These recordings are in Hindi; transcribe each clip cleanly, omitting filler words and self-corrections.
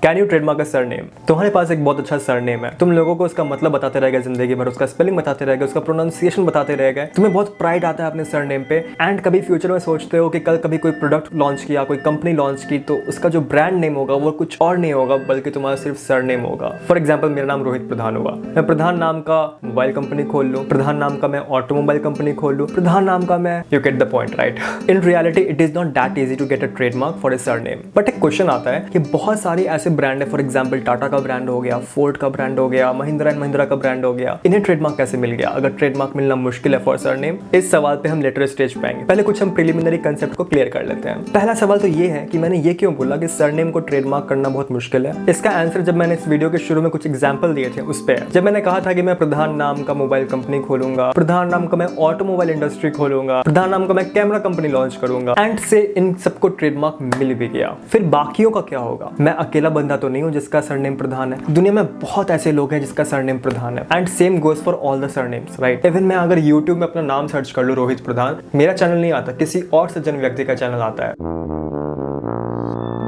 Can you trademark a surname? तुम्हारे पास एक बहुत अच्छा सरनेम है, तुम लोगों को उसका मतलब बताते रह गए जिंदगी भर, उसका स्पेलिंग बताते रह गए, उसका प्रोनाउंसिएशन बताते रह गए, तुम्हें बहुत प्राइड आता है अपने सरनेम पे, एंड कभी फ्यूचर में सोचते हो कि कल कभी कोई प्रोडक्ट लॉन्च किया, कोई कंपनी लॉन्च की, तो उसका जो ब्रांड नेम होगा वो कुछ और नहीं होगा बल्कि तुम्हारा सिर्फ सरनेम होगा। फॉर एग्जाम्पल मेरा नाम रोहित प्रधान हुआ, मैं प्रधान नाम का मोबाइल कंपनी खोल लूँ, प्रधान नाम का मैं ऑटोमोबाइल कंपनी खोल लूँ, प्रधान नाम का मैं, you get the point right. In reality it is not that easy to get a trademark for a surname. But एक क्वेश्चन आता है कि बहुत सारे ऐसे ब्रांड है, फॉर एग्जाम्पल टाटा का ब्रांड हो गया, फोर्ड का ब्रांड हो गया, महिंद्रा एंड महिंद्रा का ब्रांड हो गया, इन्हें ट्रेडमार्क कैसे मिल गया? अगर ट्रेडमार्क मिलना मुश्किल है फॉर सरनेम, इस सवाल पे हम लेटर स्टेज पे आएंगे। पहले कुछ हम प्रिलिमिनरी कंसेप्ट को क्लियर कर लेते हैं। पहला सवाल तो ये है कि मैंने ये क्यों बोला कि सरनेम को ट्रेडमार्क करना बहुत मुश्किल है। इसका आंसर जब मैंने इस वीडियो के शुरू में कुछ एग्जांपल दिए थे उस पे, जब मैंने कहा था कि मैं प्रधान नाम का मोबाइल कंपनी खोलूंगा, प्रधान नाम का मैं ऑटोमोबाइल इंडस्ट्री खोलूंगा, प्रधान नाम का मैं कैमरा कंपनी लॉन्च करूंगा, एंड से इन सबको ट्रेडमार्क मिल भी गया। फिर बाकियों का क्या होगा? मैं अकेला बंदा तो नहीं हूं जिसका सरनेम प्रधान है, दुनिया में बहुत ऐसे लोग हैं जिसका सरनेम प्रधान है, and same goes for all the surnames right. Even मैं अगर यूट्यूब में अपना नाम सर्च कर लूं रोहित प्रधान, मेरा चैनल नहीं आता, किसी और सज्जन व्यक्ति का चैनल आता है।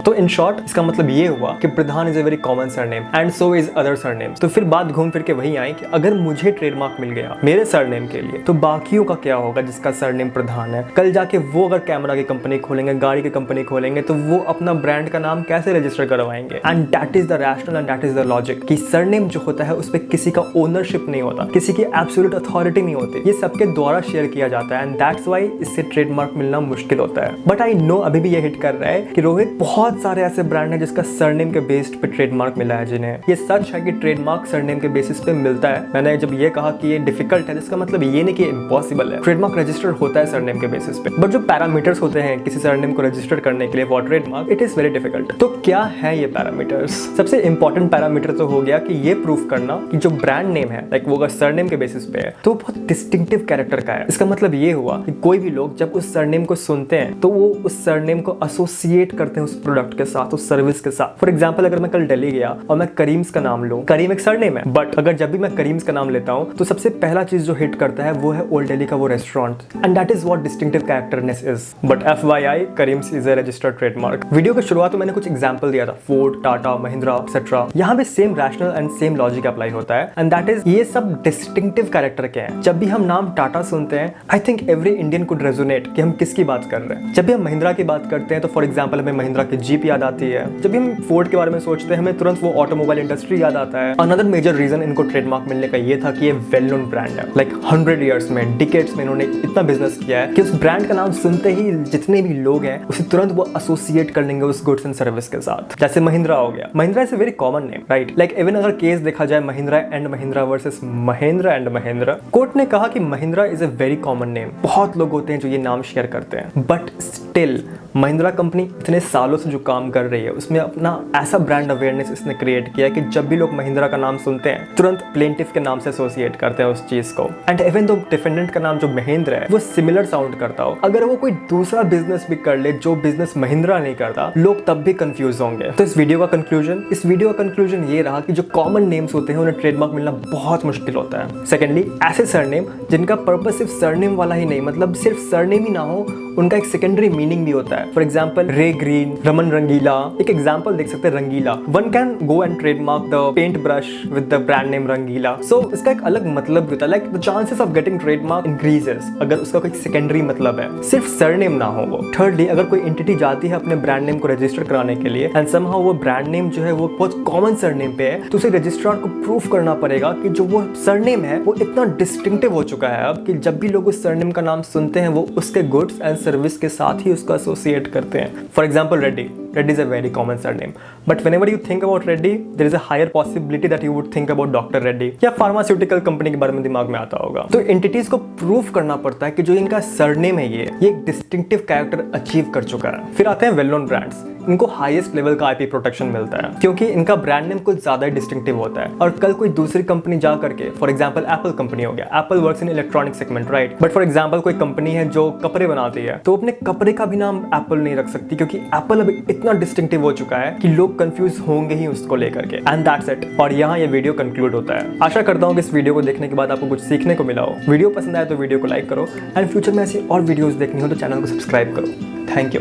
तो इन शॉर्ट इसका मतलब ये हुआ कि Pradhan is a very common surname and so is other surnames. तो फिर बात घूम फिर के वही आई कि अगर मुझे ट्रेडमार्क मिल गया मेरे सरनेम के लिए, तो बाकियों का क्या होगा जिसका सरनेम प्रधान है? कल जाके वो अगर कैमरा की कंपनी खोलेंगे, गाड़ी की कंपनी खोलेंगे, तो वो अपना ब्रांड का नाम कैसे रजिस्टर करवाएंगे? And that is the rational and that is the logic कि सरनेम जो होता है उस पर किसी का ओनरशिप नहीं होता, किसी की एब्सोल्यूट अथॉरिटी नहीं होती, ये सबके द्वारा शेयर किया जाता है, एंड दैट्स व्हाई इससे ट्रेडमार्क मिलना मुश्किल होता है। बट आई नो अभी भी ये हिट कर रहा है कि रोहित बहुत सारे ऐसे ब्रांड है जिसका सरनेम के बेस्ड पे ट्रेडमार्क मिला है जिन्हें। ये सच है कि ट्रेडमार्क सरनेम के बेसिस पे मिलता है। मैंने जब ये कहा कि ये डिफिकल्ट है, इसका मतलब ये नहीं कि इम्पॉसिबल है। ट्रेडमार्क रजिस्टर होता है सरनेम के बेसिस पे, बट जो पैरामीटर्स होते हैं किसी सरनेम को रजिस्टर करने के लिए for trademark, it is very difficult. तो क्या है ये पैरामीटर्स? सबसे इंपॉर्टेंट पैरामीटर तो हो गया कि ये प्रूफ करना कि जो ब्रांड नेम है लाइक वो अगर सरनेम के बेसिस पे है तो बहुत डिस्टिंक्टिव कैरेक्टर का है। इसका मतलब ये हुआ कि कोई भी लोग जब उस सरनेम को सुनते हैं तो वो उस सरनेम को एसोसिएट करते हैं उस प्रोडक्ट के साथ, उस सर्विस के साथ। फॉर एग्जाम्पल अगर मैं कल दिल्ली गया और मैं करीम्स का नाम लूं, करीम एक सरनेम है, बट अगर जब भी मैं करीम्स का नाम लेता हूं तो सबसे पहला चीज जो हिट करता है वो है ओल्ड दिल्ली का वो restaurant, and that is what distinctive characterness is. But FYI Karim's is a registered trademark. Video के शुरुआत में मैंने कुछ एग्जांपल दिया था, फोर्ड, टाटा, महिंद्रा एक्सेट्रा। यहाँ पे same rational and same logic apply होता है, एंड दैट इज ये सब डिस्टिंक्टिव कैरेक्टर के हैं। जब भी हम नाम टाटा सुनते हैं, I think every Indian could resonate कि हम किसकी बात कर रहे हैं। जब भी हम महिंद्रा की बात करते हैं तो फॉर एग्जाम्पल हमें महिंद्रा की जीप याद आती है। जब भी हम फोर्ड के बारे में सोचते हैं हमें तुरंत वो ऑटोमोबाइल इंडस्ट्री याद आता है। अनदर मेजर रीजन इनको ट्रेडमार्क मिलने का ये था कि ये वेल नोन ब्रांड है, लाइक 100 ईयर्स में, डिकेड्स में इन्होंने इतना बिजनेस किया है कि उस ब्रांड का नाम सुनते ही जितने भी लोग हैं उसे तुरंत वो एसोसिएट कर लेंगे उस गुड्स एंड सर्विस के साथ। जैसे महिंद्रा हो गया, Mahindra is a very common name right. Like even अगर केस देखा जाए Mahindra and Mahindra versus Mahindra and Mahindra, court ने कहा कि Mahindra is a very common name. बहुत लोग होते हैं जो ये नाम शेयर करते हैं, बट स्टिल महिंद्रा कंपनी इतने सालों से जो काम कर रही है उसमें अपना ऐसा ब्रांड अवेयरनेस इसने क्रिएट किया कि जब भी लोग महिंद्रा का नाम सुनते हैं तुरंत प्लेंटिफ के नाम से एसोसिएट करते हैं उस चीज को। एंड इवन दो डिफेंडेंट का नाम जो महेंद्र है वो सिमिलर साउंड करता हो, अगर वो कोई दूसरा बिजनेस भी कर ले जो बिजनेस महिंद्रा नहीं करता, लोग तब भी कंफ्यूज होंगे। तो इस वीडियो का कंक्लूजन ये रहा कि जो कॉमन नेम्स होते हैं उन्हें ट्रेडमार्क मिलना बहुत मुश्किल होता है। सेकेंडली, ऐसे सरनेम जिनका पर्पस सिर्फ सरनेम वाला ही नहीं, मतलब सिर्फ सरनेम ही ना हो, उनका एक सेकेंडरी मीनिंग भी होता है। For example ray green, Raman Rangeela, एक एग्जाम्पल देख सकते हैं Rangeela. One can go and trademark the paint brush with the brand name Rangeela. So इसका एक अलग मतलब होता है, like the chances of getting trademark increases अगर उसका कोई सेकेंडरी मतलब है, सिर्फ सरनेम ना हो वो। थर्डली, अगर कोई एंटिटी जाती है अपने ब्रांड नेम को रजिस्टर कराने के लिए एंड समहाउ वो ब्रांड नेम जो है वो बहुत कॉमन सरनेम पे है, तो उसे रजिस्ट्रार को प्रूफ करना पड़ेगा कि जो वो सरनेम है वो इतना डिस्टिंक्टिव हो चुका है अब कि जब भी लोग उस सरनेम का नाम सुनते हैं वो उसके गुड्स एंड सर्विस के साथ ही उसका एसोसिएट करते हैं। For example Reddy is a very common surname, but whenever you think about Reddy, there is a higher possibility that you would think about Dr. Reddy या फार्मास्यूटिकल कंपनी के बारे में दिमाग में आता होगा। तो एंटिटीज को प्रूफ करना पड़ता है कि जो इनका सरनेम है ये एक डिस्टिंक्टिव कैरेक्टर अचीव कर चुका है। फिर आते हैं वेल नोन ब्रांड्स। इनको हाईएस्ट लेवल का IP प्रोटेक्शन मिलता है क्योंकि इनका ब्रांड नेम कुछ ज्यादा डिस्टिंक्टिव होता है। और कल कोई दूसरी कंपनी जा करके, फॉर एग्जाम्पल एप्पल कंपनी हो गया, Apple works in electronic segment right, but for example कोई कंपनी है जो कपड़े बनाती है तो अपने कपड़े का भी नाम एप्पल नहीं रख सकती क्योंकि एप्पल अभी इतना डिस्टिंक्टिव हो चुका है कि लोग कंफ्यूज होंगे ही उसको लेकर के। And that's it. और यहाँ ये वीडियो कंक्लूड होता है। आशा करता हूँ कि इस वीडियो को देखने के बाद आपको कुछ सीखने को मिला हो। वीडियो पसंद आए तो वीडियो को लाइक करो एंड फ्यूचर में ऐसी और वीडियोस देखनी हो तो चैनल को सब्सक्राइब करो। Thank you.